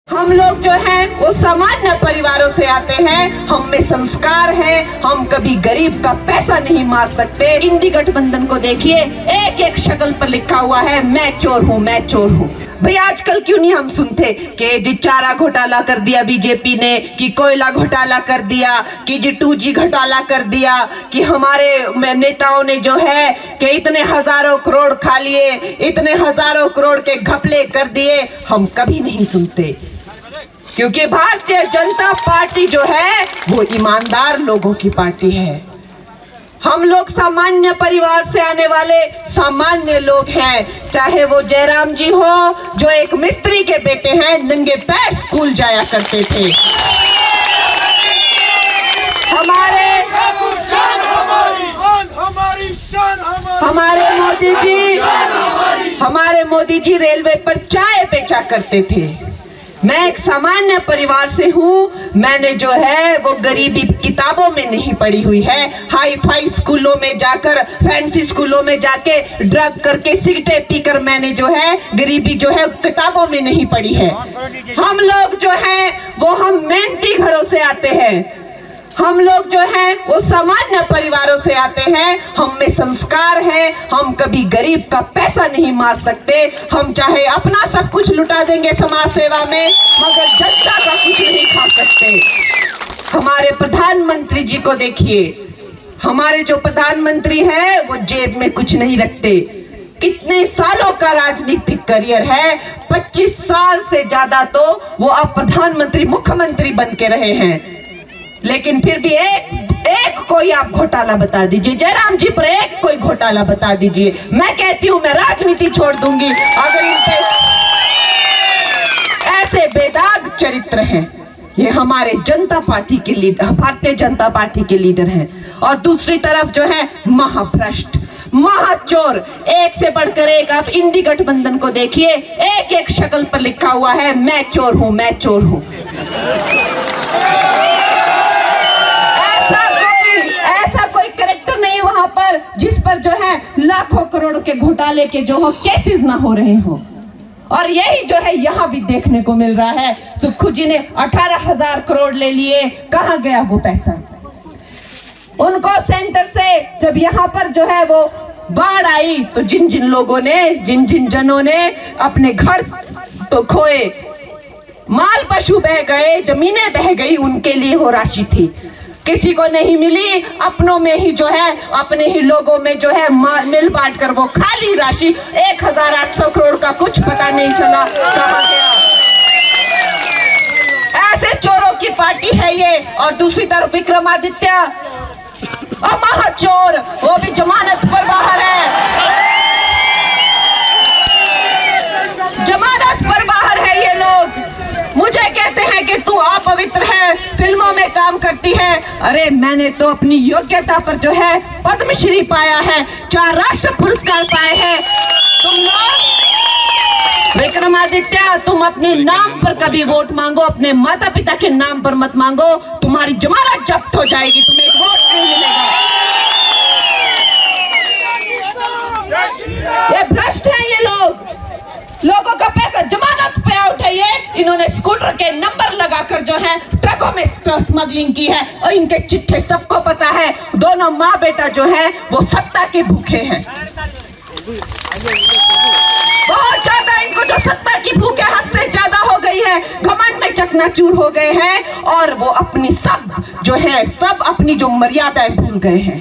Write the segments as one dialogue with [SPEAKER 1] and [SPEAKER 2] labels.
[SPEAKER 1] हम लोग जो हैं वो सामान्य परिवारों से आते हैं, हम में संस्कार है, हम कभी गरीब का पैसा नहीं मार सकते। इंडी गठबंधन को देखिए, एक एक शक्ल पर लिखा हुआ है मैं चोर हूँ, मैं चोर हूँ। भाई आजकल क्यों नहीं हम सुनते कि जी चारा घोटाला कर दिया बीजेपी ने, कि कोयला घोटाला कर दिया, कि जी 2G घोटाला कर दिया, कि हमारे नेताओं ने जो है कि इतने हजारों करोड़ खा लिए, इतने हजारों करोड़ के घपले कर दिए। हम कभी नहीं सुनते, क्योंकि भारतीय जनता पार्टी जो है वो ईमानदार लोगों की पार्टी है। हम लोग सामान्य परिवार से आने वाले सामान्य लोग हैं। चाहे वो जयराम जी हो जो एक मिस्त्री के बेटे हैं, नंगे पैर स्कूल जाया करते थे। हमारे मोदी जी रेलवे पर चाय बेचा करते थे। मैं एक सामान्य परिवार से हूँ। मैंने जो है वो गरीबी किताबों में नहीं पढ़ी हुई है। हाई फाई स्कूलों में जाकर, फैंसी स्कूलों में जाके ड्रग करके, सिगरेट पीकर मैंने जो है गरीबी जो है किताबों में नहीं पढ़ी है। हम लोग जो है वो हम मेहनती घरों से आते हैं। हम लोग जो हैं वो सामान्य परिवारों से आते हैं, हम में संस्कार है, हम कभी गरीब का पैसा नहीं मार सकते। हम चाहे अपना सब कुछ लुटा देंगे समाज सेवा में, मगर जनता का कुछ नहीं खा सकते। हमारे प्रधानमंत्री जी को देखिए, हमारे जो प्रधानमंत्री है वो जेब में कुछ नहीं रखते। कितने सालों का राजनीतिक करियर है, 25 साल से ज्यादा तो वो अब प्रधानमंत्री, मुख्यमंत्री बन के रहे हैं। लेकिन फिर भी एक कोई आप घोटाला बता दीजिए, जयराम जी पर एक कोई घोटाला बता दीजिए। मैं कहती हूं मैं राजनीति छोड़ दूंगी अगर इन पे ऐसे बेदाग चरित्र हैं। ये हमारे जनता पार्टी के लीडर, भारतीय जनता पार्टी के लीडर हैं। और दूसरी तरफ जो है महाभ्रष्ट, महाचोर, एक से बढ़कर एक। आप इंडी गठबंधन को देखिए, एक एक शक्ल पर लिखा हुआ है मैं चोर हूं, मैं चोर हूं। ऐसा कोई कैरेक्टर नहीं वहां पर जिस पर जो है लाखों करोड़ के घोटाले के जो हो केसेस ना हो रहे हो। और यही जो है यहाँ भी देखने को मिल रहा है। सुक्खू जी ने 18,000 करोड़ ले लिए, कहां गया वो पैसा? उनको सेंटर से जब यहाँ पर जो है वो बाढ़ आई तो जिन जिन लोगों ने, जिन जिन जनों ने अपने घर तो खोए, माल पशु बह गए, जमीनें बह गई, उनके लिए वो राशि थी। किसी को नहीं मिली, अपनों में ही जो है, अपने ही लोगों में जो है मिल बांट कर वो खाली राशि 1,800 करोड़ का कुछ पता नहीं चला कहां गया। ऐसे चोरों की पार्टी है ये। और दूसरी तरफ विक्रमादित्य महाचोर, वो भी जमानत पर बाहर है, जमानत पर बाहर है। ये लोग मुझे कहते हैं कि तू अपवित्र है, फिल्मों में काम करती है। अरे मैंने तो अपनी योग्यता पर जो है पद्मश्री पाया है, 4 राष्ट्र पुरस्कार पाए हैं। तुम लोग विक्रमादित्य, तुम अपने नाम पर कभी वोट मांगो, अपने माता पिता के नाम पर मत मांगो, तुम्हारी जमानत जब्त हो जाएगी, तुम्हें एक वोट नहीं मिलेगा। ये भ्रष्ट है ये लोग, लोगों का पैसा जमानत पे आउट है ये। इन्होंने स्कूटर के नंबर लगाकर जो है ट्रकों में स्मगलिंग की है और इनके चिट्ठे सबको पता है। दोनों माँ बेटा जो है वो सत्ता के भूखे हैं, बहुत ज्यादा। इनको जो सत्ता की भूख है हद से ज्यादा हो गई है, घमंड में चकनाचूर हो गए हैं और वो अपनी सब जो है, सब अपनी जो मर्यादाएं भूल गए हैं।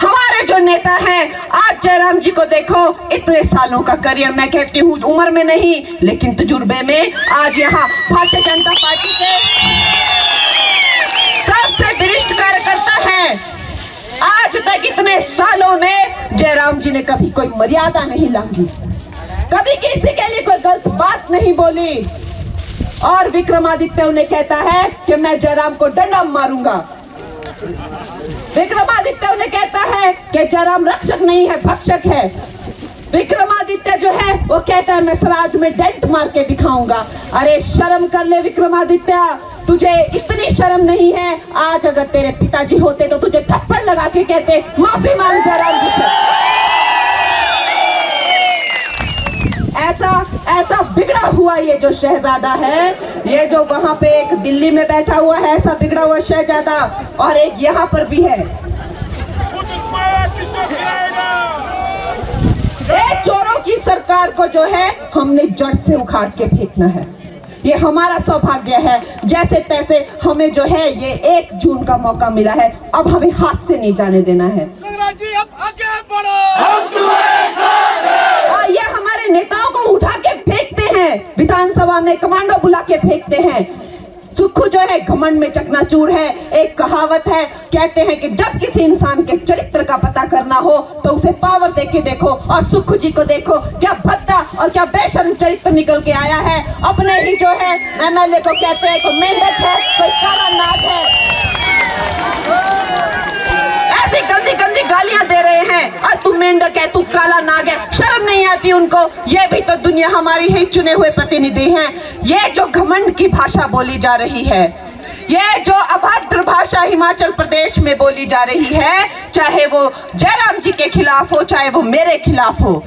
[SPEAKER 1] हमारे जो नेता हैं, आज जयराम जी को देखो, इतने सालों का करियर, मैं कहती हूँ उम्र में नहीं लेकिन तजुर्बे में, आज यहाँ भारतीय जनता पार्टी के सबसे वरिष्ठ कार्यकर्ता है। आज तक इतने सालों में जयराम जी ने कभी कोई मर्यादा नहीं लांघी, कभी किसी के लिए कोई गलत बात नहीं बोली। और विक्रमादित्य उन्हें कहता है कि मैं जयराम को डंडा मारूंगा। विक्रमादित्य उन्हें कहता है कि जयराम रक्षक नहीं है, भक्षक है। विक्रमादित्य जो है वो कहता है मैं स्वराज में डेंट मार के दिखाऊंगा। अरे शर्म कर ले विक्रमादित्य, तुझे इतनी शर्म नहीं है? आज अगर तेरे पिताजी होते तो तुझे थप्पड़ लगा के कहते माफी मांग जयराम जी से। ऐसा ऐसा बिगड़ा हुआ ये जो शहजादा है, ये जो वहां पे एक दिल्ली में बैठा हुआ है ऐसा बिगड़ा हुआ शहजादा, और एक यहाँ पर भी है। ये चोरों की सरकार को जो है हमने जड़ से उखाड़ के फेंकना है। ये हमारा सौभाग्य है, जैसे तैसे हमें जो है ये 1 जून का मौका मिला है, अब हमें हाथ से नहीं जाने देना है।
[SPEAKER 2] जी अब आगे बढ़ो, हम तुम्हारे साथ हैं।
[SPEAKER 1] ये हमारे नेताओं को उठा के फेंकते हैं, विधानसभा में कमांडो बुला के फेंकते हैं। सुक्खू जो है घमंड में चकनाचूर है। एक कहावत है, कहते हैं कि जब किसी इंसान के चरित्र का पता करना हो तो उसे पावर देके देखो, और सुक्खू जी को देखो क्या भद्दा और क्या बेशर्म चरित्र निकल के आया है। अपने ही जो है एमएलए को कहते हैं कोई मेंढक है, कोई काला नाग है, ऐसी गंदी गंदी गालियां दे रहे हैं। और तू मेंढक है, तू काला नाग है, शर्म नहीं आती उनको? ये भी तो दुनिया हमारी ही चुने हुए प्रतिनिधि हैं। ये जो घमंड की भाषा बोली जा रही है, ये जो अभद्र भाषा हिमाचल प्रदेश में बोली जा रही है, चाहे वो जयराम जी के खिलाफ हो, चाहे वो मेरे खिलाफ हो।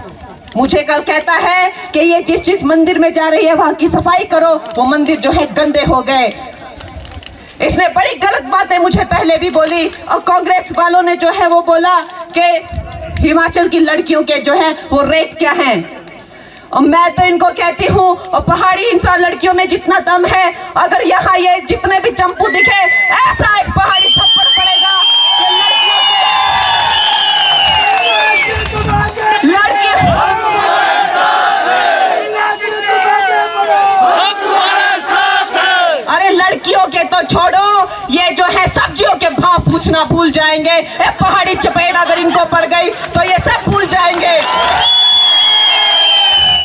[SPEAKER 1] मुझे कल कहता है कि ये जिस मंदिर में जा रही है वहां की सफाई करो, वो मंदिर जो है गंदे हो गए। इसने बड़ी गलत बातें मुझे पहले भी बोली, और कांग्रेस वालों ने जो है वो बोला कि हिमाचल की लड़कियों के जो है वो रेट क्या हैं। और मैं तो इनको कहती हूँ, और पहाड़ी इंसान लड़कियों में जितना दम है, अगर यहाँ ये जितने भी चंपू दिखे, ऐसा एक पहाड़ी थप्पड़ पड़ेगा कि लड़कियों के तो छोड़ो, ये जो है सब्जियों के भाव पूछना भूल जाएंगे। पहाड़ी चपेट अगर इनको पड़ गई तो ये सब भूल जाएंगे।